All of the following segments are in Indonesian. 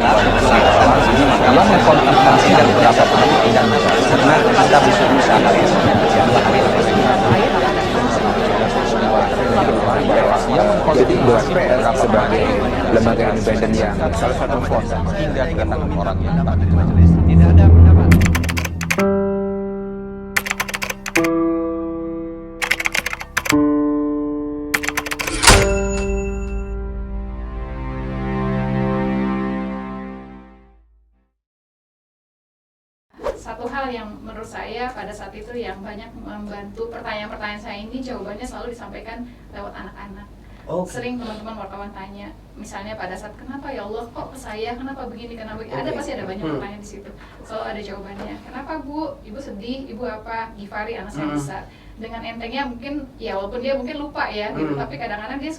Kalau mengkonfirmasi dan berapa dan karena kita bisa jadi DPR sebagai lembaga independen yang salah satu hingga ke tangan orang yang tak di majelis tidak ada pendapat. Satu hal yang menurut saya pada saat itu yang banyak membantu pertanyaan-pertanyaan saya ini, jawabannya selalu disampaikan lewat anak-anak. Sering teman-teman wartawan tanya, misalnya pada saat kenapa ya Allah kok ke saya, kenapa begini, kenapa begini, ada pasti ada banyak pertanyaan di situ. Selalu ada jawabannya. Kenapa Bu? Ibu sedih, Ibu apa? Gifari anak saya besar. Dengan entengnya mungkin ya walaupun dia mungkin lupa ya gitu, tapi kadang-kadang dia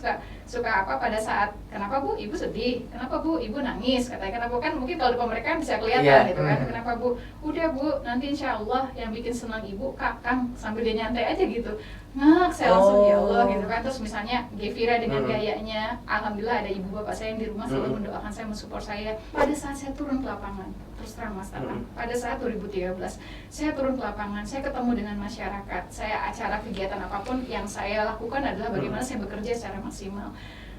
suka apa pada saat kenapa Bu Ibu sedih, kenapa Bu Ibu nangis, katanya kenapa, kan mungkin kalau depan mereka bisa kelihatan gitu kan, kenapa Bu, udah Bu nanti insya Allah yang bikin senang Ibu Kakang, sambil dia nyantai aja gitu, saya langsung ya Allah gitu kan. Terus misalnya Gevira dengan gayanya, alhamdulillah ada ibu bapak saya yang di rumah selalu mendoakan saya, mensupport saya. Pada saat saya turun ke lapangan, terus terang Mas Tatang, pada saat 2013 saya turun ke lapangan, saya ketemu dengan masyarakat, saya acara kegiatan apapun yang saya lakukan adalah bagaimana saya bekerja secara maksimal,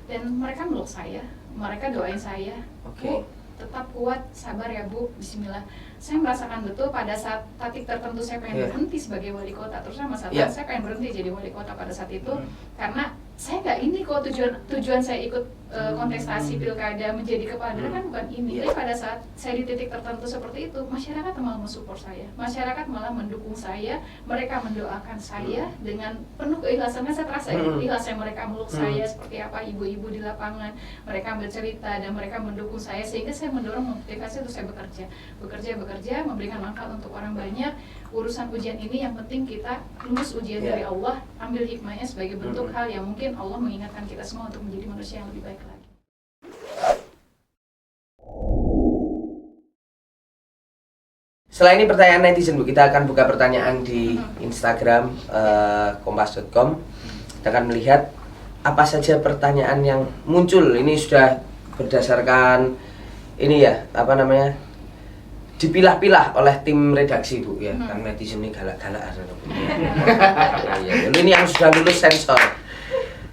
dan mereka meluk saya, mereka doain saya, Bu tetap kuat, sabar ya Bu, bismillah. Saya merasakan betul pada saat titik tertentu saya pengen berhenti sebagai wali kota, terus sama saya pengen berhenti jadi wali kota pada saat itu, karena saya nggak ini kok tujuan saya ikut kontestasi pilkada menjadi kepala daerah kan bukan ini. Tapi pada saat saya di titik tertentu seperti itu, masyarakat malah mensupport saya, masyarakat malah mendukung saya, mereka mendoakan saya dengan penuh keikhlasan. Saya terasa ikhlasnya mereka meluk saya seperti apa, ibu-ibu di lapangan, mereka bercerita dan mereka mendukung saya, sehingga saya mendorong motivasi untuk saya bekerja, memberikan manfaat untuk orang banyak. Urusan ujian ini yang penting kita lulus ujian dari Allah, ambil hikmahnya sebagai bentuk hal yang mungkin Allah mengingatkan kita semua untuk menjadi manusia yang lebih baik lagi. Setelah ini pertanyaan netizen, Bu, kita akan buka pertanyaan di Instagram kompas.com. Kita akan melihat apa saja pertanyaan yang muncul. Ini sudah berdasarkan ini ya, apa namanya, dipilah-pilah oleh tim redaksi, Bu, ya. Kan netizen ini galak-galak ada, Bu. Ya. Ini yang sudah lulus sensor.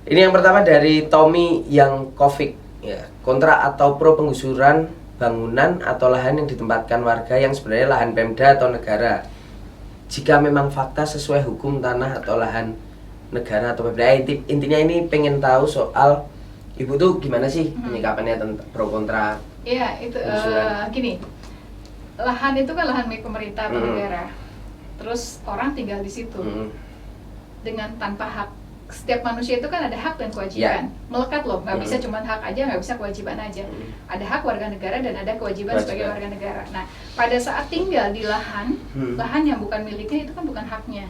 Ini yang pertama dari Tommy yang Kovic, ya. Kontra atau pro penggusuran bangunan atau lahan yang ditempatkan warga yang sebenarnya lahan Pemda atau negara? Jika memang fakta sesuai hukum tanah atau lahan negara atau Pemda. Intinya ini pengen tahu soal Ibu tuh gimana sih penyikapannya tentang pro kontra? Iya, itu gini. Lahan itu kan lahan milik pemerintah atau negara, terus orang tinggal di situ dengan tanpa hak. Setiap manusia itu kan ada hak dan kewajiban, melekat loh, nggak bisa cuma hak aja, nggak bisa kewajiban aja. Ada hak warga negara dan ada kewajiban sebagai warga negara. Nah, pada saat tinggal di lahan yang bukan miliknya itu kan bukan haknya.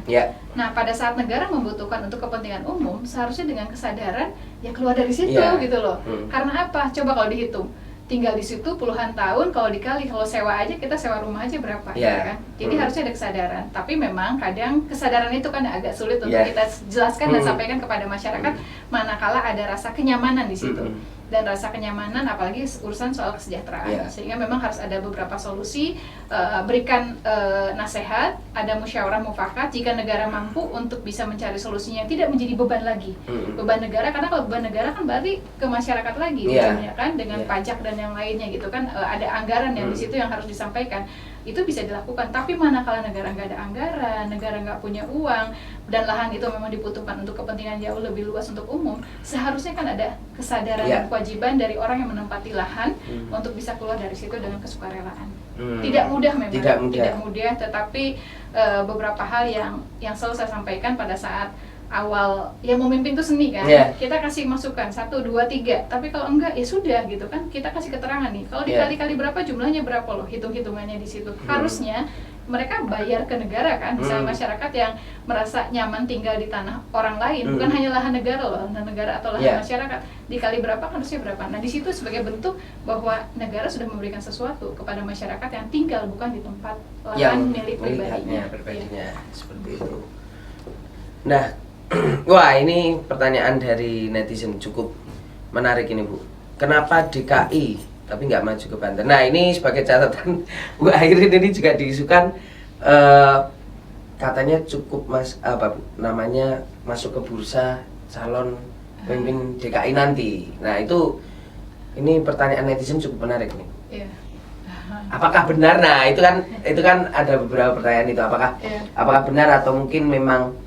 Nah, pada saat negara membutuhkan untuk kepentingan umum, seharusnya dengan kesadaran ya keluar dari situ gitu loh. Karena apa? Coba kalau dihitung, tinggal di situ puluhan tahun, kalau sewa aja, kita sewa rumah aja berapa, ya kan? Jadi harusnya ada kesadaran. Tapi memang kadang kesadaran itu kan agak sulit untuk kita jelaskan dan sampaikan kepada masyarakat, manakala ada rasa kenyamanan di situ. Dan rasa kenyamanan, apalagi urusan soal kesejahteraan, sehingga memang harus ada beberapa solusi, berikan nasihat, ada musyawarah mufakat jika negara mampu untuk bisa mencari solusinya yang tidak menjadi beban lagi, beban negara, karena kalau beban negara kan berarti ke masyarakat lagi, ujungnya kan dengan pajak dan yang lainnya gitu kan, ada anggaran yang di situ yang harus disampaikan. Itu bisa dilakukan, tapi manakala negara nggak ada anggaran, negara nggak punya uang, dan lahan itu memang dibutuhkan untuk kepentingan jauh lebih luas untuk umum, seharusnya kan ada kesadaran dan kewajiban dari orang yang menempati lahan untuk bisa keluar dari situ dengan kesukarelaan. Tidak mudah memang, tidak mudah, tetapi beberapa hal yang selalu saya sampaikan pada saat awal, ya memimpin itu seni kan, kita kasih masukan 1, 2, 3, tapi kalau enggak ya sudah gitu kan, kita kasih keterangan nih, kalau dikali-kali berapa jumlahnya berapa loh, hitung-hitungannya di situ. Harusnya mereka bayar ke negara kan, misalnya masyarakat yang merasa nyaman tinggal di tanah orang lain, bukan hanya lahan negara loh, lahan negara atau lahan masyarakat, dikali berapa kan harusnya berapa. Nah di situ sebagai bentuk bahwa negara sudah memberikan sesuatu kepada masyarakat yang tinggal bukan di tempat lahan milik pribadinya. Seperti itu. Nah, wah, ini pertanyaan dari netizen cukup menarik ini, Bu. Kenapa DKI tapi nggak maju ke Banten. Nah ini sebagai catatan, Bu Airin ini juga diisukan katanya cukup namanya masuk ke bursa calon pemimpin DKI nanti. Nah ini pertanyaan netizen cukup menarik nih. Iya. Apakah benar? Nah itu kan ada beberapa pertanyaan itu. Apakah benar atau mungkin memang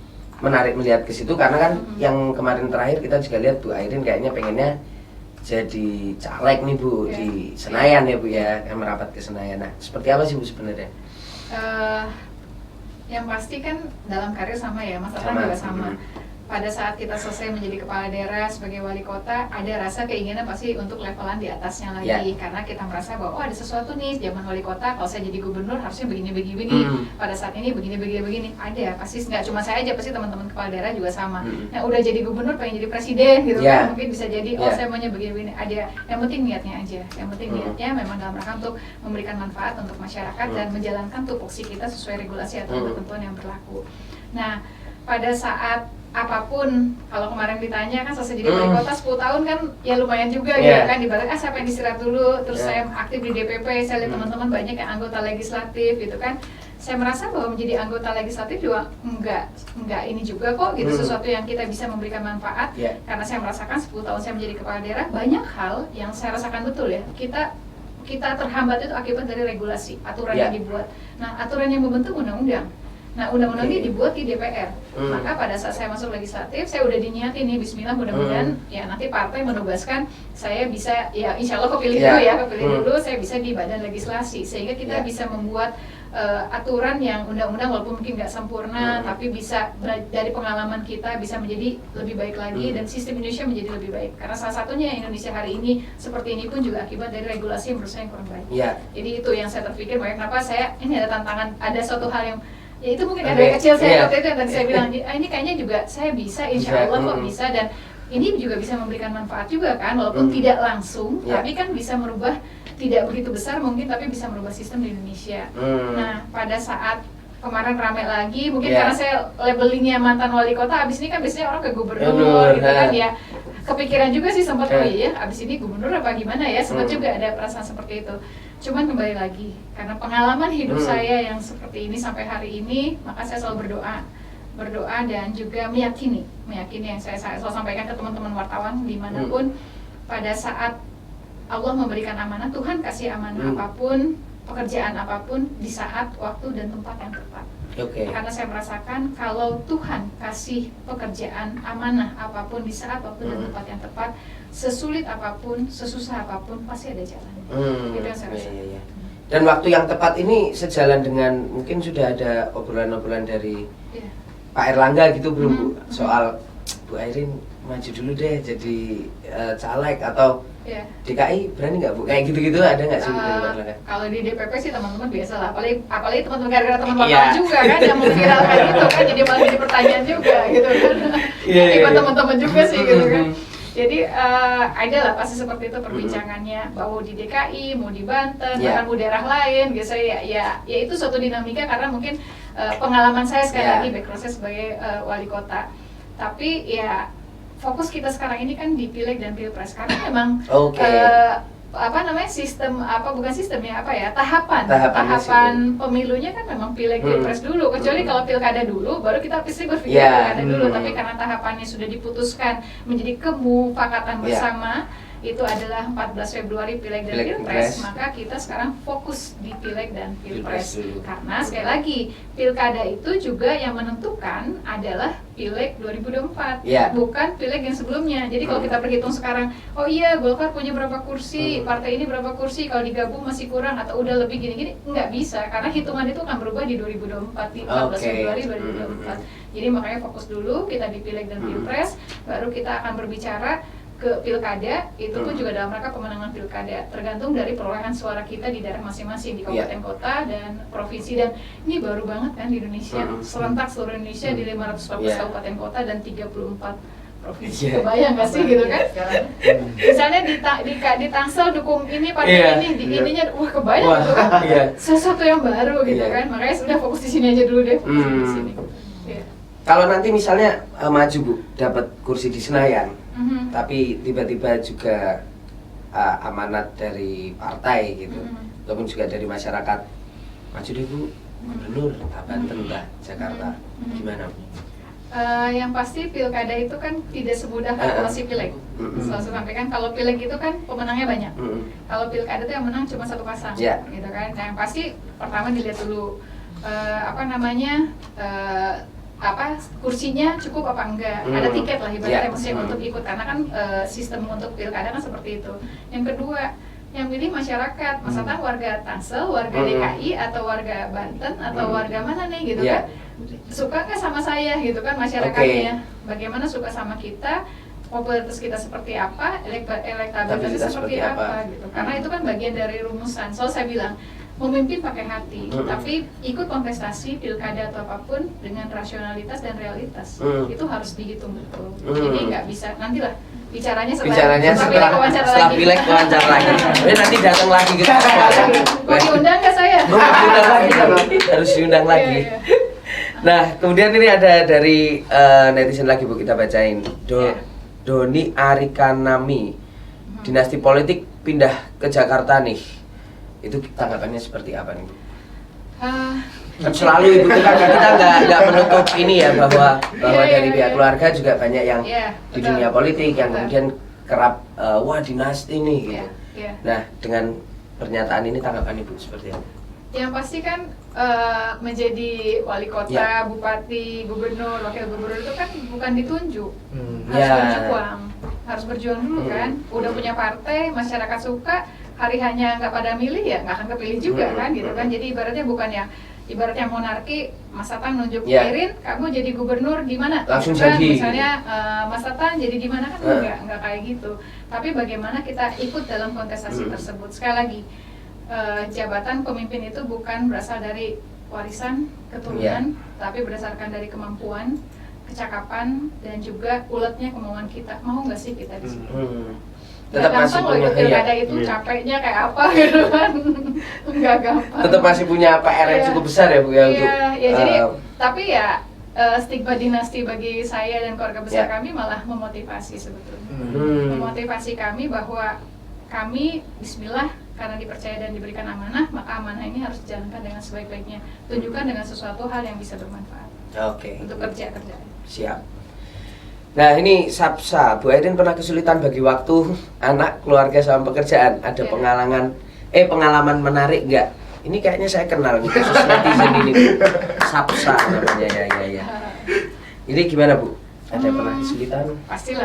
menarik melihat ke situ, karena kan yang kemarin terakhir kita juga lihat Bu Airin kayaknya pengennya jadi caleg nih Bu di Senayan ya Bu ya, yang merapat ke Senayan. Nah seperti apa sih Bu sebenarnya? Yang pasti kan dalam karir sama ya, Mas Tatang juga sama. Pada saat kita selesai menjadi kepala daerah sebagai wali kota, ada rasa keinginan pasti untuk levelan di atasnya lagi, karena kita merasa bahwa ada sesuatu nih zaman wali kota, kalau saya jadi gubernur harusnya begini, pada saat ini begini, ada pasti, nggak cuma saya aja, pasti teman-teman kepala daerah juga sama. Nah udah jadi gubernur pengen jadi presiden gitu kan, mungkin bisa jadi saya maunya begini, ada. Yang penting niatnya aja, yang penting niatnya memang dalam rangka untuk memberikan manfaat untuk masyarakat dan menjalankan tupoksi kita sesuai regulasi atau ketentuan yang berlaku. Nah pada saat apapun, kalau kemarin ditanya kan selesai jadi wali kota 10 tahun kan ya lumayan juga gitu kan, dibalik saya pengen istirahat dulu, terus saya aktif di DPP, saya lihat teman-teman banyak yang anggota legislatif gitu kan, saya merasa bahwa menjadi anggota legislatif juga enggak ini juga kok gitu, sesuatu yang kita bisa memberikan manfaat, karena saya merasakan 10 tahun saya menjadi kepala daerah, banyak hal yang saya rasakan betul ya, kita terhambat itu akibat dari regulasi, aturan yang dibuat. Nah aturan yang membentuk undang-undang. Nah undang-undang ini dibuat di DPR, maka pada saat saya masuk legislatif, saya udah diniatin nih, bismillah mudah-mudahan ya nanti partai menugaskan saya bisa, ya insya Allah kepilih dulu, saya bisa di badan legislasi, sehingga kita bisa membuat aturan yang undang-undang walaupun mungkin nggak sempurna, tapi bisa dari pengalaman kita bisa menjadi lebih baik lagi, dan sistem Indonesia menjadi lebih baik, karena salah satunya Indonesia hari ini seperti ini pun juga akibat dari regulasi yang menurut saya yang kurang baik. Jadi itu yang saya terpikir, makanya kenapa saya ini ada tantangan, ada suatu hal yang ya itu mungkin dari kecil saya waktu itu yang tadi saya bilang, ini kayaknya juga saya bisa, insya Allah kok bisa, dan ini juga bisa memberikan manfaat juga kan, walaupun tidak langsung, tapi kan bisa merubah, tidak begitu besar mungkin, tapi bisa merubah sistem di Indonesia. Nah pada saat kemarin rame lagi, mungkin karena saya labelingnya mantan wali kota, abis ini kan biasanya orang ke gubernur gitu kan ya, kepikiran juga sih sempat, oh iya abis ini gubernur apa gimana ya, sempat juga ada perasaan seperti itu. Cuman kembali lagi, karena pengalaman hidup saya yang seperti ini sampai hari ini, maka saya selalu berdoa dan juga meyakini yang saya selalu sampaikan ke teman-teman wartawan dimanapun, pada saat Allah memberikan amanah, Tuhan kasih amanah apapun, pekerjaan apapun, di saat, waktu, dan tempat yang tepat. Karena saya merasakan kalau Tuhan kasih pekerjaan amanah apapun di saat, waktu, dan tempat yang tepat, sesulit apapun, sesusah apapun, pasti ada jalan. Itu yang saya rasakan. Dan waktu yang tepat ini sejalan dengan mungkin sudah ada obrolan-obrolan dari Pak Erlangga gitu belum Bu? Soal Bu Airin maju dulu deh jadi caleg atau DKI berani nggak Bu? Kayak gitu-gitu ada nggak sih dari Pak Erlangga? Kalau di DPP sih teman-teman biasa lah, apalagi teman-teman gara-gara teman wartawan juga kan yang memviralkan itu kan, jadi malah jadi pertanyaan juga gitu kan. Buat teman-teman juga sih gitu kan. Jadi ada lah pasti seperti itu perbincangannya, mau di DKI, mau di Banten, bahkan mau daerah lain, gitu ya itu suatu dinamika karena mungkin pengalaman saya sekali lagi background saya sebagai wali kota. Tapi ya fokus kita sekarang ini kan di Pileg dan Pilpres, karena memang tahapan pemilunya kan memang Pileg Pilpres dulu, kecuali kalau pilkada dulu baru kita pasti berpikir pilkada dulu, tapi karena tahapannya sudah diputuskan menjadi kemufakatan bersama, itu adalah 14 Februari Pileg dan Pilpres, maka kita sekarang fokus di Pileg dan Pilpres. Karena sekali lagi, pilkada itu juga yang menentukan adalah Pileg 2024, bukan Pileg yang sebelumnya. Jadi kalau kita berhitung sekarang, oh iya Golkar punya berapa kursi, partai ini berapa kursi, kalau digabung masih kurang atau udah lebih gini-gini, nggak bisa, karena hitungan itu akan berubah di 2024, di 14 Februari 2024. Jadi makanya fokus dulu kita di Pileg dan Pilpres, baru kita akan berbicara ke pilkada, itu pun juga dalam rangka pemenangan pilkada, tergantung dari perolehan suara kita di daerah masing-masing, di kabupaten kota dan provinsi. Dan ini baru banget kan di Indonesia, serentak seluruh Indonesia di 514 kabupaten kota dan 34 provinsi. Kebayang gak sih gitu kan? Misalnya di Tangsel dukung ini, partai ini, di ininya, wah kebayang gitu kan? Sesuatu yang baru gitu kan, makanya sudah fokus di sini aja dulu deh, fokus di sini. Kalau nanti misalnya maju Bu, dapat kursi di Senayan, tapi tiba-tiba juga amanat dari partai gitu, ataupun juga dari masyarakat, maju deh Bu, gubernur Banten entah Jakarta, gimana Bu? Yang pasti pilkada itu kan tidak semudah kalkulasi pileg. Selalu sampaikan kalau pileg itu kan pemenangnya banyak. Kalau pilkada itu yang menang cuma satu pasang, gitu kan. Nah, yang pasti pertama dilihat dulu kursinya cukup apa enggak. Ada tiket lah ibaratnya mesti untuk ikut karena kan sistem untuk pilkada kan seperti itu. Yang kedua, yang pilih masyarakat, maksudnya warga Tangsel, warga DKI atau warga Banten atau warga mana nih gitu kan. Suka nggak sama saya gitu kan masyarakatnya, bagaimana suka sama kita, popularitas kita seperti apa, elektabilitasnya seperti apa gitu, karena itu kan bagian dari rumusan. Soal saya bilang memimpin pakai hati, tapi ikut kontestasi pilkada atau apapun dengan rasionalitas dan realitas, itu harus dihitung betul. Jadi nggak bisa nantilah bicaranya setelah pileg wawancara lagi. Nanti datang lagi ke mau diundang nggak saya? Harus diundang lagi. Nah, kemudian ini ada dari netizen lagi Bu, kita bacain. Doni Arikanami, dinasti politik pindah ke Jakarta nih. Itu tanggapannya seperti apa nih Bu? Selalu Ibu kita nggak menutup ini ya bahwa dari pihak keluarga juga banyak yang di dunia politik yang kemudian kerap wah dinasti nih gitu. Nah, dengan pernyataan ini tanggapan Ibu seperti apa? Yang pasti kan menjadi wali kota, bupati, gubernur, wakil gubernur itu kan bukan ditunjuk, harus berjuang dulu kan. Udah punya partai, masyarakat suka, hari hanya nggak pada milih ya nggak akan kepilih juga kan gitu kan. Jadi ibaratnya bukan ya, ibaratnya monarki, Mas Tatan nunjuk Irin, kamu jadi gubernur di mana? Langsung kan, jadi. Misalnya Mas Tatan jadi di mana kan nggak kayak gitu. Tapi bagaimana kita ikut dalam kontestasi tersebut. Sekali lagi, jabatan pemimpin itu bukan berasal dari warisan keturunan, tapi berdasarkan dari kemampuan, kecakapan, dan juga uletnya kemauan kita. Mau nggak sih kita di situ? Tetap masih punya pilkada itu capeknya kayak apa gitu kan? Nggak gampang. Tetap masih punya PR yang cukup besar ya Bu ya untuk. Jadi tapi ya stigma dinasti bagi saya dan keluarga besar kami malah memotivasi sebetulnya. Memotivasi kami bahwa kami Bismillah karena dipercaya dan diberikan amanah, maka amanah ini harus dijalankan dengan sebaik-baiknya. Tunjukkan dengan sesuatu hal yang bisa bermanfaat. Untuk kerja. Siap. Nah ini Sapsa, Bu Irin pernah kesulitan bagi waktu anak, keluarga sama pekerjaan. Ada pengalaman menarik nggak? Ini kayaknya saya kenal nih khusus netizen ini Bu. Sapsa namanya ya. Ini gimana Bu? Ada pernah kesulitan? Pasti.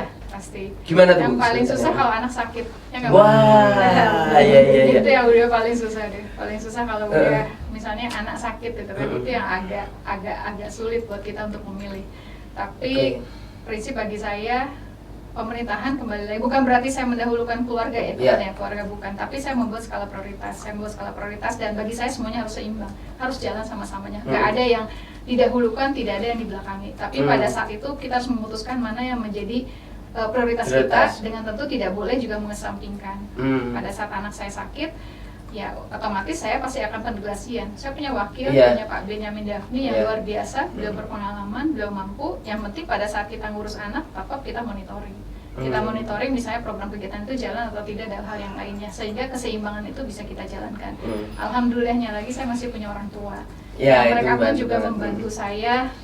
Gimana tuh? Yang paling susah kalau anak sakit. Iya. Itu yang udah paling susah deh. Paling susah kalau udah misalnya anak sakit gitu kan, itu yang agak sulit buat kita untuk memilih. Tapi prinsip bagi saya pemerintahan kembali lagi, bukan berarti saya mendahulukan keluarga ya, keluarga bukan, tapi saya membuat skala prioritas. Dan bagi saya semuanya harus seimbang, harus jalan sama-samanya. Nggak ada yang didahulukan, tidak ada yang dibelakangi. Tapi pada saat itu kita harus memutuskan mana yang menjadi prioritas kita, dengan tentu tidak boleh juga mengesampingkan. Pada saat anak saya sakit, ya otomatis saya pasti akan pendelegasian. Saya punya wakil, punya Pak Benyamin Daphni yang luar biasa, beliau berpengalaman, beliau mampu. Yang penting pada saat kita ngurus anak, tetap kita monitoring. Kita monitoring misalnya program kegiatan itu jalan atau tidak dan hal yang lainnya, sehingga keseimbangan itu bisa kita jalankan. Alhamdulillahnya lagi saya masih punya orang tua. Mereka pun juga membantu saya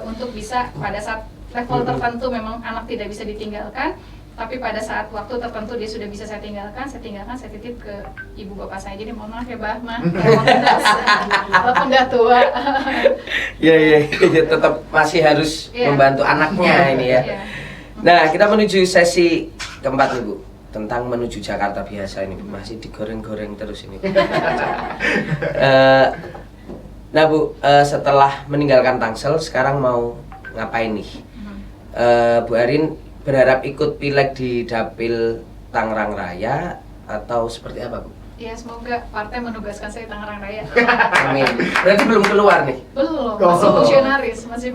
untuk bisa pada saat level tertentu memang anak tidak bisa ditinggalkan, tapi pada saat waktu tertentu dia sudah bisa saya tinggalkan, saya titip ke ibu bapak saya. Jadi mohon maaf ya Mah, walaupun udah tua. Tetap masih harus membantu anaknya ini ya. Nah, kita menuju sesi keempat nih Bu, tentang menuju Jakarta biasa ini, masih digoreng-goreng terus ini. Nah Bu, setelah meninggalkan Tangsel, sekarang mau ngapain nih? Bu Irin berharap ikut pileg di Dapil Tangerang Raya atau seperti apa Bu? Ya semoga partai menugaskan saya di Tangerang Raya. Amin. Berarti belum keluar nih? Belum, masih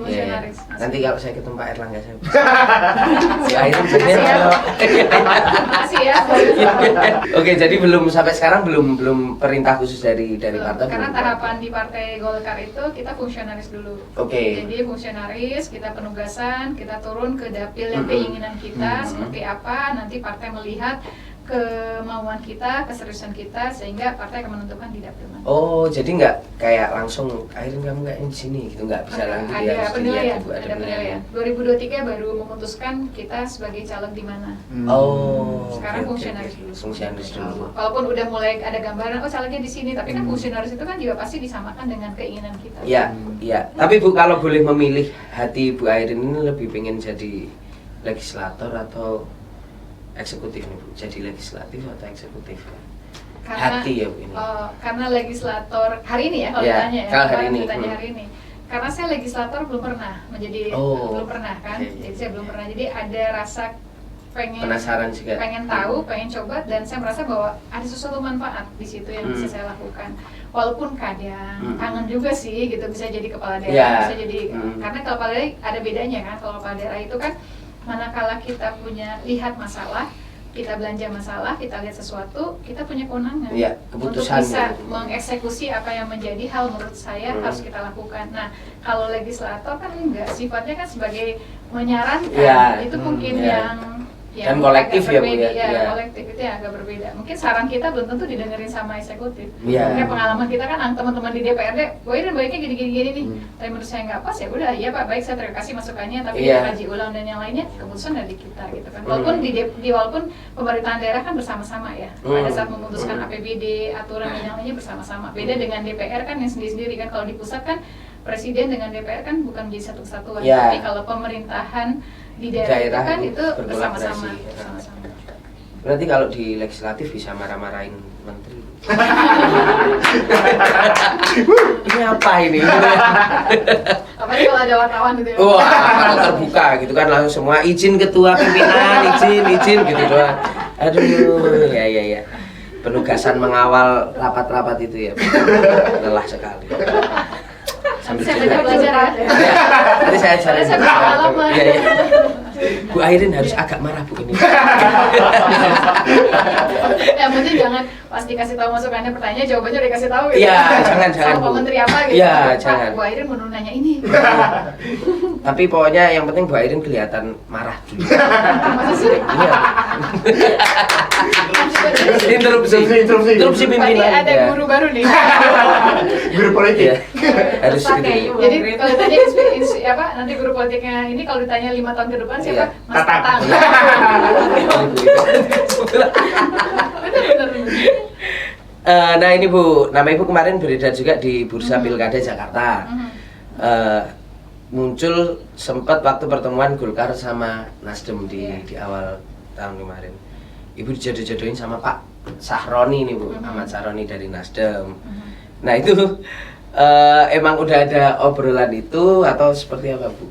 fungsionaris, Nanti kalau saya ketemu Pak Erlangga saya Makasih ya. Oke, jadi belum sampai sekarang belum perintah khusus dari partai. Karena tahapan di Partai Golkar itu kita fungsionaris dulu. Jadi fungsionaris, kita penugasan, kita turun ke dapil yang keinginan kita seperti apa, nanti partai melihat kemauan kita, keseriusan kita, sehingga partai akan menentukan di dapil mana. Oh, jadi nggak kayak langsung akhirin kamu kayak di sini gitu, nggak bisa langsung dia Ada harus penilaian, dilihat, Bu, ada penilaian. 2023 baru memutuskan kita sebagai caleg di mana. Oh. Sekarang oke, fungsionaris oke. dulu. Fungsionaris dulu. Walaupun udah mulai ada gambaran, oh calegnya di sini, tapi kan fungsionaris itu kan juga pasti disamakan dengan keinginan kita. Iya, iya. Tapi Bu, kalau boleh memilih, hati Bu Airin ini lebih pengen jadi legislator atau eksekutif nih Bu? Jadi legislatif atau eksekutif? Hati ya Bu ini. Karena legislator hari ini ya kalau Ya, ditanya ya, kalau hari kemarin ini. ditanya hari ini. Karena saya legislator belum pernah menjadi belum pernah kan, oke. jadi saya belum pernah. Jadi ada rasa Penasaran juga. pengen tahu, pengen coba, dan saya merasa bahwa ada sesuatu manfaat di situ yang bisa saya lakukan. Walaupun kadang kangen juga sih gitu, bisa jadi kepala daerah, Ya. bisa jadi karena kalau kepala daerah ada bedanya kan. Kalau kepala daerah itu kan manakala kita punya lihat masalah, kita belanja masalah, kita lihat sesuatu, kita punya kewenangan Iya, untuk keputusan bisa ya. mengeksekusi apa yang menjadi hal menurut saya harus kita lakukan. Nah, kalau legislator kan enggak, sifatnya kan sebagai menyarankan. Iya, Itu mungkin iya. yang Dan kolektif agak ya, Bu, berbeda, ya? Iya. kolektif itu yang agak berbeda. Mungkin saran kita belum tentu didengerin sama eksekutif. Iya. Kayak pengalaman kita kan teman-teman di DPRD, dan baiknya gini-gini nih. Tapi menurut saya nggak pas, ya udah, iya Pak, baik, saya terima kasih masukannya, tapi Iya. dikaji ulang dan yang lainnya keputusan dari kita gitu kan. Walaupun walaupun pemerintahan daerah kan bersama-sama ya. Pada saat memutuskan APBD, aturan dan yang lainnya bersama-sama. Beda dengan DPR kan yang sendiri-sendiri kan. Kalau di pusat kan presiden dengan DPR kan bukan menjadi satu kesatuan. Iya. Tapi kalau pemerintahan di daerah itu kan itu bersama-sama. berkolaborasi. Berarti kalau di legislatif bisa marah-marahin menteri. Ini apa ini? Apalagi kalau ada wartawan gitu ya. Wah, kalau terbuka gitu kan langsung semua izin ketua pimpinan, izin gitu doang. Aduh, ya. Penugasan mengawal rapat-rapat itu ya. Lelah sekali. Sambil Saya cerita. banyak belajar ya. Nanti saya ajarin. Saya berpengalaman. Iya. Bu Airin harus agak marah Bu ini. Yang penting jangan pas dikasih tahu masukannya pertanyaan jawabannya udah dikasih tahu gitu. Iya, jangan, Sama Bu. Pak Menteri apa gitu. Iya, Pak, jangan. Bu Airin mau nanya ini. Tapi pokoknya yang penting Bu Airin kelihatan marah dulu. Masa sih? Iya. Interupsi Berarti pimpinan. ada ya. guru baru nih. Guru politik. Iya. Harus gitu. Jadi kalau ditanya apa nanti guru politiknya ini kalau ditanya 5 tahun ke depan siapa? Iya. Mas Tatang. Tatang. Benar. Nah ini Bu, nama Ibu kemarin beredar juga di Bursa Pilkada Jakarta. Muncul sempat waktu pertemuan Golkar sama Nasdem di awal tahun kemarin. Ibu dijodoh-jodohin sama Pak Sahroni nih Bu, Ahmad Sahroni dari Nasdem. Nah itu emang udah ada obrolan itu atau seperti apa Bu?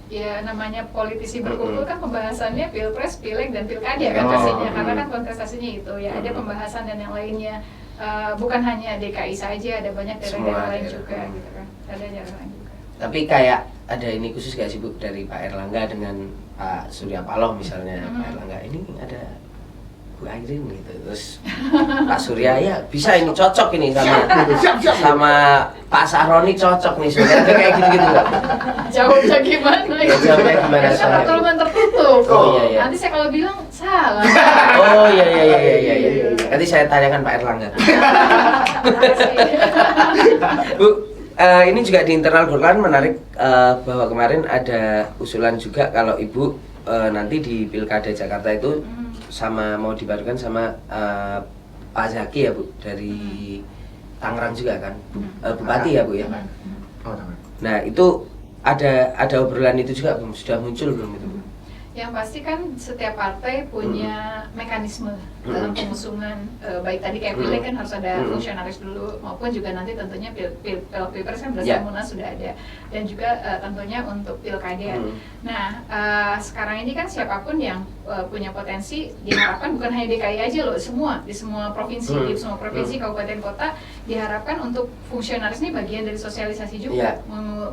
Ya namanya politisi berkumpul kan pembahasannya pilpres, pileg dan pilkada kan pastinya, karena kan kontestasinya itu ya ada pembahasan dan yang lainnya. Bukan hanya DKI saja, ada banyak daerah-daerah lain juga gitu kan. Ada daerah lain juga. Tapi kayak ada ini khusus gak sih Bu dari Pak Erlangga dengan Pak Surya Paloh misalnya. Pak Erlangga ini ada Bu Airin gitu, terus Pak Surya ya bisa ini cocok ini sama Pak Sahroni cocok nih sebenarnya kayak gitu-gitu. Jawabnya gimana ya? Jawabnya gimana, Kan soalnya? pertemuan tertutup. Oh, iya. Nanti saya kalau bilang salah. Oh iya. Nanti saya tanyakan Pak Erlangga. Bu, ini juga di internal Golkar menarik bahwa kemarin ada usulan juga kalau Ibu nanti di Pilkada Jakarta itu mau dibarukan sama Pak Zaki ya Bu dari Tangerang juga kan, Bupati ya Bu ya. Nah itu ada obrolan itu juga belum, sudah muncul belum itu Bu? Yang pasti kan setiap partai punya mekanisme dalam pengusungan, baik tadi kayak pileg kan harus ada fungsionaris dulu, maupun juga nanti tentunya pilpres kan berdasarkan Munas sudah ada, dan juga tentunya untuk pilkada. Nah sekarang ini kan siapapun yang punya potensi diharapkan bukan hanya DKI aja loh, di semua provinsi, di semua provinsi kabupaten kota diharapkan untuk fungsionaris ini bagian dari sosialisasi juga,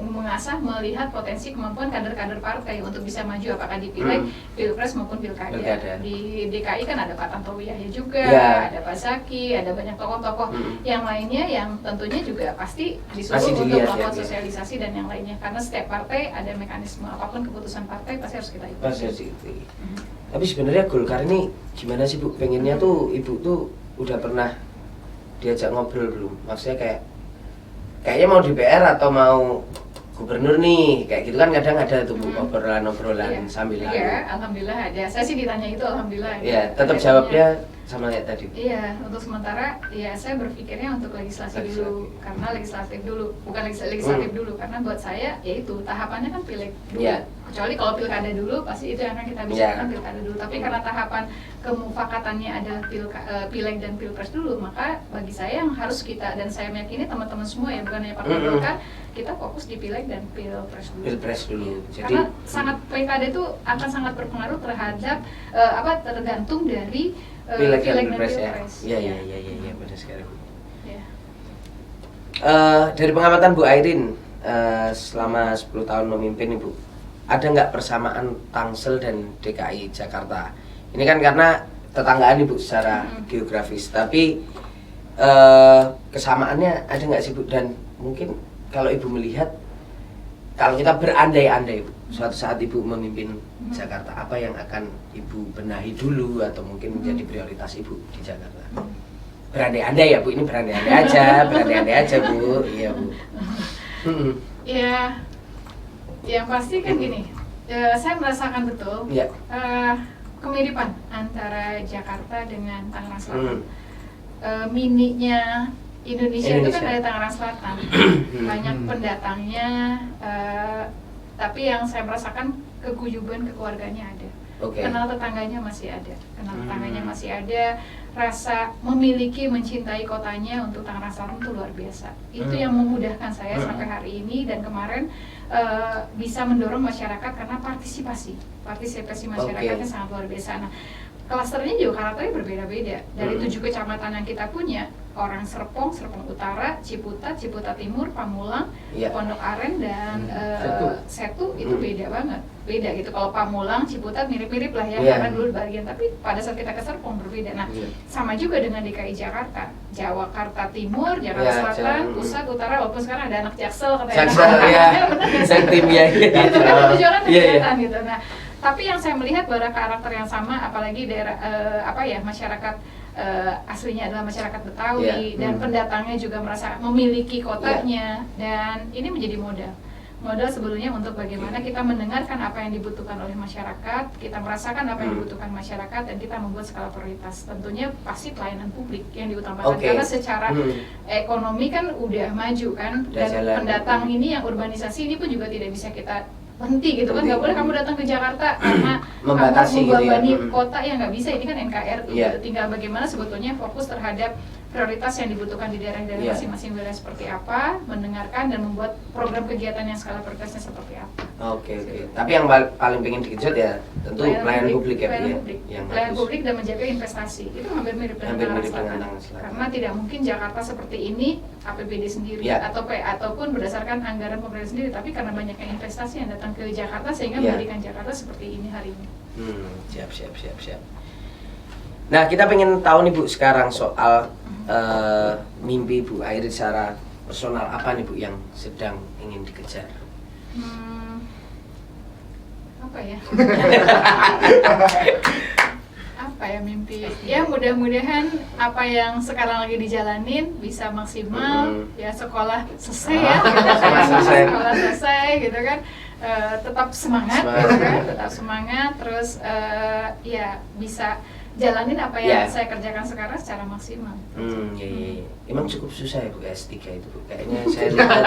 mengasah, melihat potensi kemampuan kader-kader partai untuk bisa maju apakah di pileg, pilpres maupun pilkada. Di DKI kan ada Pak Tantowi Yahya juga, ada Pak Zaki, ada banyak tokoh-tokoh yang lainnya yang tentunya juga pasti disuruh untuk melakukan sosialisasi dan yang lainnya, karena setiap partai ada mekanisme, apapun keputusan partai pasti harus kita ikuti. Tapi sebenarnya Golkar ini gimana sih Bu? Pengennya tuh Ibu tuh udah pernah diajak ngobrol belum? Maksudnya kayaknya mau DPR atau mau gubernur nih, kayak gitu kan kadang ada tuh Bu, obrolan-obrolan sambil lalu. Iya, alhamdulillah ada. Saya sih ditanya itu alhamdulillah. Iya, tetap jawabnya sama kayak tadi. Iya, untuk sementara ya saya berpikirnya untuk legislasi dulu, karena legislatif dulu, bukan legislatif dulu, karena buat saya yaitu tahapannya kan pileg dulu. Kecuali kalau pilkada dulu pasti itu yang akan kita bicarakan pilkada dulu. Tapi karena tahapan kemufakatannya adalah pileg dan pilpres dulu, maka bagi saya yang harus kita, dan saya meyakini teman-teman semua ya, bukan hanya Partai Golkar, kita fokus di pileg dan pilpres dulu. Jadi karena sangat pilkada itu akan sangat berpengaruh terhadap tergantung dari pileg dan pilpres ya. Iya benar sekali Bu. Dari pengamatan Bu Airin selama 10 tahun memimpin Ibu, ada nggak persamaan Tangsel dan DKI Jakarta? Ini kan karena tetanggaan Ibu secara geografis, tapi kesamaannya ada nggak sih Bu? Dan mungkin kalau Ibu melihat, kalau kita berandai-andai Bu, suatu saat Ibu memimpin Jakarta, apa yang akan Ibu benahi dulu atau mungkin menjadi prioritas Ibu di Jakarta? Berandai-andai ya Bu, ini berandai-andai aja Bu. Iya Bu. Ya, yang pasti kan gini, saya merasakan betul kemiripan antara Jakarta dengan Tangerang Selatan. Mininya Indonesia itu kan dari Tangerang Selatan, banyak pendatangnya, tapi yang saya merasakan kegujuban keluarganya ada. Kenal tetangganya masih ada, rasa memiliki, mencintai kotanya untuk Tangerang Selatan itu luar biasa. Itu yang memudahkan saya sampai hari ini, dan kemarin bisa mendorong masyarakat karena partisipasi masyarakatnya sangat luar biasa. Nah, klasternya juga karakternya berbeda-beda. Dari 7 kecamatan yang kita punya, orang Serpong Utara, Ciputat Timur, Pamulang, Pondok Aren, dan Setu itu beda banget. Beda gitu. Kalau Pamulang, Ciputat mirip-mirip lah ya, karena dulu bagian, tapi pada saat kita ke Serpong berbeda. Nah, sama juga dengan DKI Jakarta, Jakarta Timur, Jakarta Selatan, Pusat, Utara, walaupun sekarang ada anak Jaksel katanya. Tim ya. Itu kan tujuan kelihatan gitu. Nah, tapi yang saya melihat bahwa karakter yang sama, apalagi daerah masyarakat aslinya adalah masyarakat Betawi, dan pendatangnya juga merasa memiliki kotanya, dan ini menjadi modal sebetulnya untuk bagaimana kita mendengarkan apa yang dibutuhkan oleh masyarakat, kita merasakan apa yang dibutuhkan masyarakat, dan kita membuat skala prioritas. Tentunya pasti pelayanan publik yang diutamakan, karena secara ekonomi kan udah maju kan, dan pendatang ini yang urbanisasi ini pun juga tidak bisa kita henti gitu kan, nggak boleh kamu datang ke Jakarta karena membatasi kamu membebani kota, ya nggak bisa, ini kan NKRI gitu. Tinggal bagaimana sebetulnya fokus terhadap prioritas yang dibutuhkan di daerah-daerah masing-masing wilayah seperti apa, mendengarkan dan membuat program kegiatan yang skala prioritasnya seperti apa. Tapi yang paling pengen dikejut ya tentu pelayanan publik ya. Pelayanan publik dan menjaga investasi itu hampir mirip dengan Tangerang Selatan. Karena tidak mungkin Jakarta seperti ini APBD sendiri ataupun berdasarkan anggaran pemerintah sendiri, tapi karena banyaknya investasi yang datang ke Jakarta sehingga menjadikan Jakarta seperti ini hari ini. Siap. Nah, kita pengen tahu nih Bu sekarang soal mimpi Bu Airin secara personal, apa nih Bu yang sedang ingin dikejar? Apa ya? Apa ya mimpi? Ya mudah-mudahan apa yang sekarang lagi dijalanin bisa maksimal, ya sekolah selesai ya, sekolah selesai gitu kan, tetap semangat gitu kan, tetap semangat, terus ya bisa jalanin apa yang saya kerjakan sekarang secara maksimal. Emang cukup susah ya Bu S3 itu Bu? Kayaknya saya lihat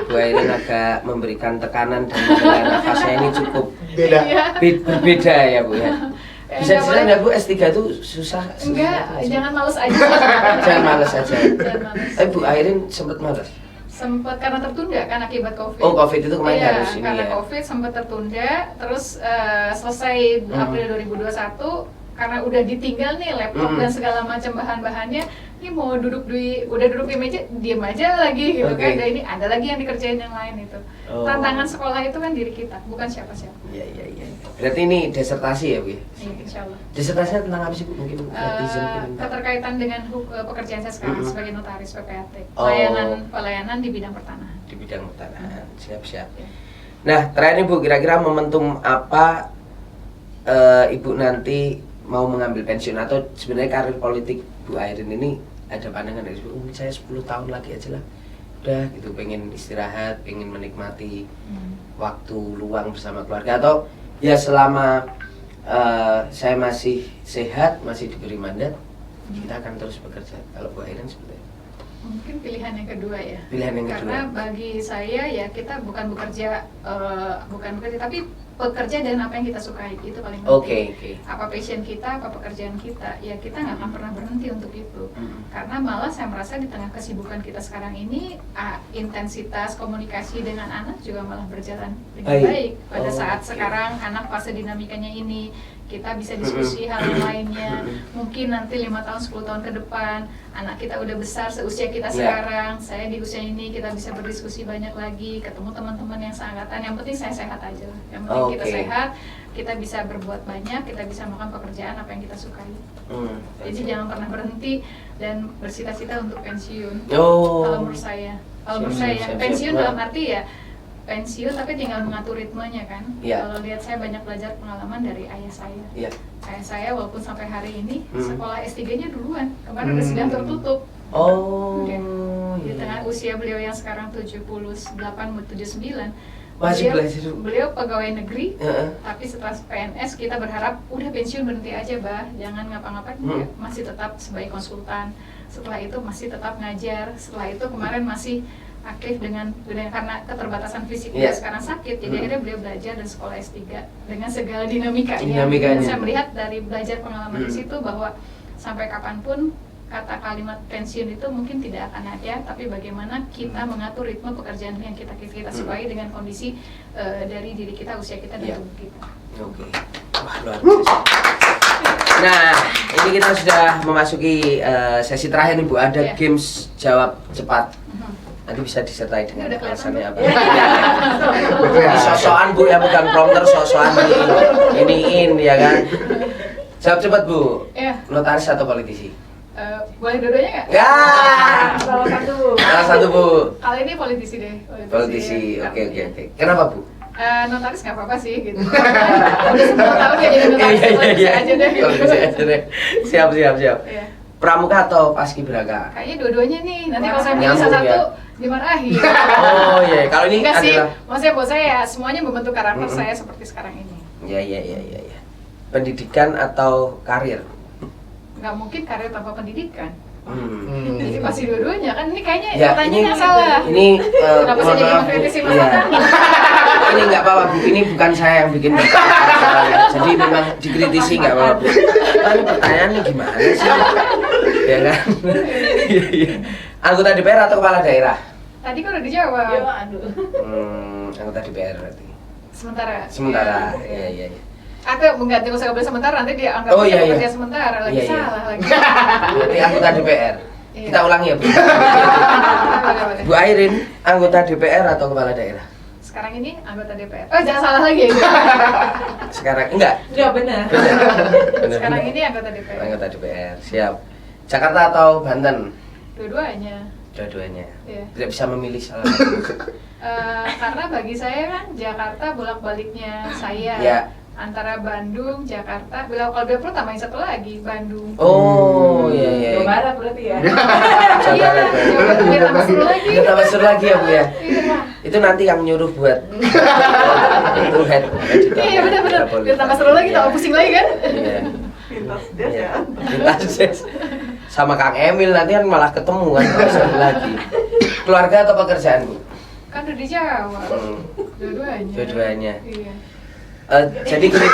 Bu Airin agak memberikan tekanan dan mengenai nafasnya ini cukup berbeda ya Bu ya. Bisa diceritain nggak Bu, S3 itu susah? Enggak, jangan males aja. Jangan males aja. Bu Airin sempat males? Sempat karena tertunda kan akibat COVID. COVID itu kemarin harus ini karena ya? COVID sempat tertunda, terus selesai April 2021, karena udah ditinggal nih laptop dan segala macam bahan-bahannya, ini mau udah duduk di meja, diam aja lagi gitu Oke. kan. Dan ini ada lagi yang dikerjain yang lain itu. Oh. Tantangan sekolah itu kan diri kita, bukan siapa-siapa. Iya. Berarti ini disertasi ya, Bu? Iya, insya Allah. Disertasinya tentang apa sih, Bu? Mungkin netizen minta. Keterkaitan dengan pekerjaan saya sekarang sebagai notaris PPAT, Oh. pelayanan di bidang pertanahan. Di bidang pertanahan. Siap. Nah, terakhir nih, Bu, kira-kira momentum apa Ibu nanti mau mengambil pensiun atau sebenarnya karir politik Bu Airin ini ada pandangan dari Ibu, ini saya 10 tahun lagi aja lah. Udah gitu, pengen istirahat, pengen menikmati waktu luang bersama keluarga, atau ya selama saya masih sehat, masih diberi mandat, kita akan terus bekerja. Kalau Bu Airin seperti itu. Mungkin pilihan yang kedua ya. Pilihan yang Karena kedua. bagi saya ya kita bukan bekerja tapi bekerja dengan apa yang kita sukai, itu paling penting. Oke. Apa passion kita, apa pekerjaan kita, ya kita nggak akan pernah berhenti untuk itu. Karena malah saya merasa di tengah kesibukan kita sekarang ini, intensitas komunikasi dengan anak juga malah berjalan dengan baik. Pada saat sekarang anak fase dinamikanya ini, kita bisa diskusi hal yang lainnya. Mungkin nanti 5 tahun, 10 tahun ke depan, anak kita udah besar seusia kita sekarang, saya di usia ini, kita bisa berdiskusi banyak lagi, ketemu teman-teman yang seangkatan. Yang penting saya sehat aja. Yang penting kita sehat, kita bisa berbuat banyak, kita bisa melakukan pekerjaan apa yang kita sukai. Jadi jangan pernah berhenti dan bercita-cita untuk pensiun. Kalau menurut saya, pensiun dalam arti ya pensiun tapi tinggal mengatur ritmenya kan. Kalau lihat saya banyak belajar pengalaman dari ayah saya. Ayah saya walaupun sampai hari ini sekolah S3-nya duluan, kemarin udah sedang tertutup. Di tengah usia beliau yang sekarang 78 mau 79. Masih belajar. Beliau pegawai negeri, tapi setelah PNS kita berharap udah pensiun berhenti aja, Bah, jangan ngapa-ngapain, masih tetap sebagai konsultan. Setelah itu masih tetap ngajar. Setelah itu kemarin masih aktif dengan karena keterbatasan fisik dia sekarang sakit, jadi akhirnya beliau belajar dan sekolah S3 dengan segala dinamikanya. Dan saya melihat dari belajar pengalaman di situ bahwa sampai kapanpun kata kalimat pensiun itu mungkin tidak akan ada, tapi bagaimana kita mengatur ritme pekerjaan yang kita sukai dengan kondisi dari diri kita, usia kita dan tubuh kita. Oke. Wah, luar biasa. Nah, ini kita sudah memasuki sesi terakhir nih, Bu. Ada games jawab cepat. Nanti bisa disertai dengan alasannya apa. Ini sosokan, Bu, ya, bukan prompter, sosokan iniin ya kan. Jawab cepat, Bu. Notaris atau politisi? Boleh dua-duanya nggak? Ya. Salah satu, Bu. Kali ini politisi deh. Politisi. Oke. Kenapa, Bu? Notaris nggak apa-apa sih gitu. Udah 10 tahun ya jadi notaris, politisi aja deh. Politisi aja deh. Siap. Iya. Pramuka atau paskibraka? Kayaknya dua-duanya nih. Nanti kalau saya pilih salah satu dimarahin. Oh iya, kalau ini enggak sih, adalah maksudnya buat saya ya semuanya membentuk karakter saya seperti sekarang ini. Iya. Pendidikan atau karir? Nggak mungkin karir tanpa pendidikan. Jadi pasti dua-duanya kan, ini kayaknya Ya, pertanyaannya salah. Ini Kenapa saya jadi maaf, mengkritisi Bu. Mas Iya. Hasan? Ini nggak apa-apa, Bu. Ini bukan saya yang bikin jadi memang dikritisi nggak apa-apa, Bu. Kan pertanyaannya gimana sih? Ya kan? Iya. Anggota DPR atau kepala daerah? Tadi kan udah dijawab. Anggota DPR berarti. Sementara. Iya. Atau mengganti usah boleh sementara, nanti dia anggap bekerja sementara lagi salah lagi. Berarti anggota DPR. Iya. Kita ulangi ya, Bu. Boleh. Bu Airin, anggota DPR atau kepala daerah? Sekarang ini anggota DPR. Oh, jangan salah lagi ya. Sekarang enggak. Enggak benar. Benar. Sekarang ini anggota DPR. Anggota DPR. Siap. Jakarta atau Banten? Dua-duanya. Dua-duanya. Iya. Tidak bisa memilih salah satu. Karena bagi saya kan Jakarta bolak-baliknya saya. Ya. Antara Bandung, Jakarta, kalau Perlu tambahin satu lagi, Bandung. Oh, iya. Jawa Barat berarti ya. Jawa Barat. Biar tambah seru lagi. Kita tambah seru lagi ya, Bu ya. Iya. Itu nanti yang nyuruh buat itu head. Iya, benar-benar. Biar tambah seru lagi, tambah pusing lagi kan? Iya. Pintas dia ya. Lintas Des. Sama Kang Emil nanti kan malah ketemu kan seru lagi. Keluarga atau pekerjaan, Bu? Kan udah dijawab. Dua-duanya. Dua-duanya. Iya. Jadi gini,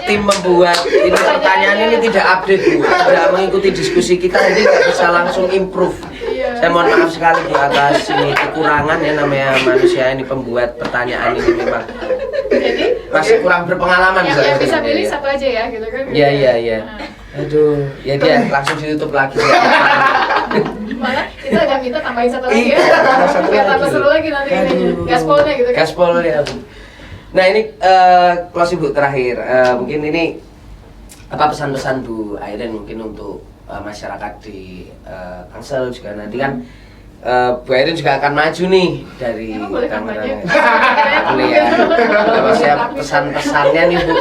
tim membuat ini pertanyaan ini tidak update, Bu. Tidak mengikuti diskusi kita, jadi nggak bisa langsung improve. Iya. Saya mohon maaf sekali Bu atas ini kekurangan ya, namanya manusia ini pembuat pertanyaan ini memang Jadi masih kurang berpengalaman. yang bisa sebenarnya, pilih ya. satu aja ya gitu kan. Iya. Nah, Aduh, ya dia langsung ditutup lagi. malah kita ada minta tambahin satu lagi Iya, ya. satu Biar lagi. tambah seru lagi nanti ini Aduh. gaspolnya gitu kan. Gaspol ya Bu. Nah ini closing Bu terakhir. Mungkin ini apa pesan-pesan Bu Airin mungkin untuk masyarakat di Tangsel juga nanti kan Bu Airin juga akan maju nih dari Emang boleh kameranya. kampanye? Boleh ya. Maksudnya pesan-pesannya nih Bu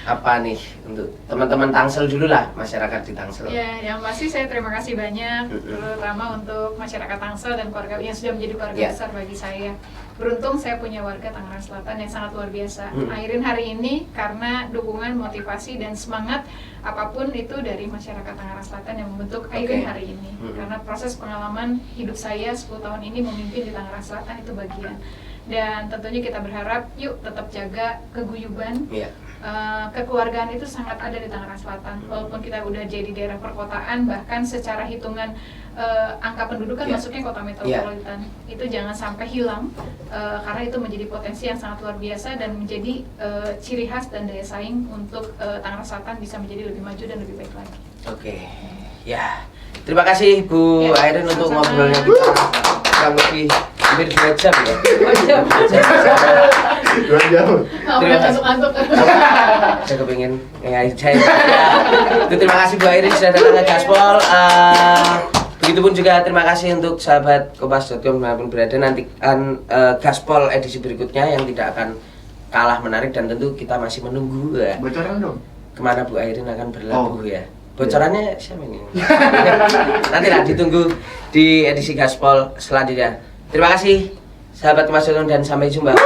apa nih untuk teman-teman Tangsel dulu lah, masyarakat di Tangsel. Ya, yang pasti saya terima kasih banyak terutama untuk masyarakat Tangsel dan keluarga yang sudah menjadi keluarga Ya. besar bagi saya. Beruntung saya punya warga Tangerang Selatan yang sangat luar biasa. Mm. Airin hari ini karena dukungan, motivasi dan semangat apapun itu dari masyarakat Tangerang Selatan yang membentuk Airin Oke. hari ini. Mm. Karena proses pengalaman hidup saya 10 tahun ini memimpin di Tangerang Selatan itu bagian. Dan tentunya kita berharap yuk tetap jaga keguyuban. Iya. Kekeluargaan itu sangat ada di Tangerang Selatan. Walaupun kita udah jadi daerah perkotaan, bahkan secara hitungan angka penduduk kan Yeah. masuknya kota metropolitan. Itu jangan sampai hilang karena itu menjadi potensi yang sangat luar biasa dan menjadi ciri khas dan daya saing untuk Tangerang Selatan bisa menjadi lebih maju dan lebih baik lagi. Oke. Ya. Terima kasih Bu Ya, Airin untuk sama-sama. ngobrolnya kita. Kurang lebih hampir 2 jam ya. 2 jam. Nah, Terima udah kasih. ngantuk. Saya kepengen ngajain saya. Itu terima kasih Bu Airin sudah datang ke Gaspol. Begitupun juga terima kasih untuk sahabat Kompas.com dimanapun berada, nantikan Gaspol edisi berikutnya yang tidak akan kalah menarik dan tentu kita masih menunggu ya, Bocoran dong. kemana Bu Airin akan berlabuh Oh. ya. Bocorannya siapa ini? Nanti lah ditunggu di edisi Gaspol selanjutnya. Terima kasih sahabat Kompas.com dan sampai jumpa.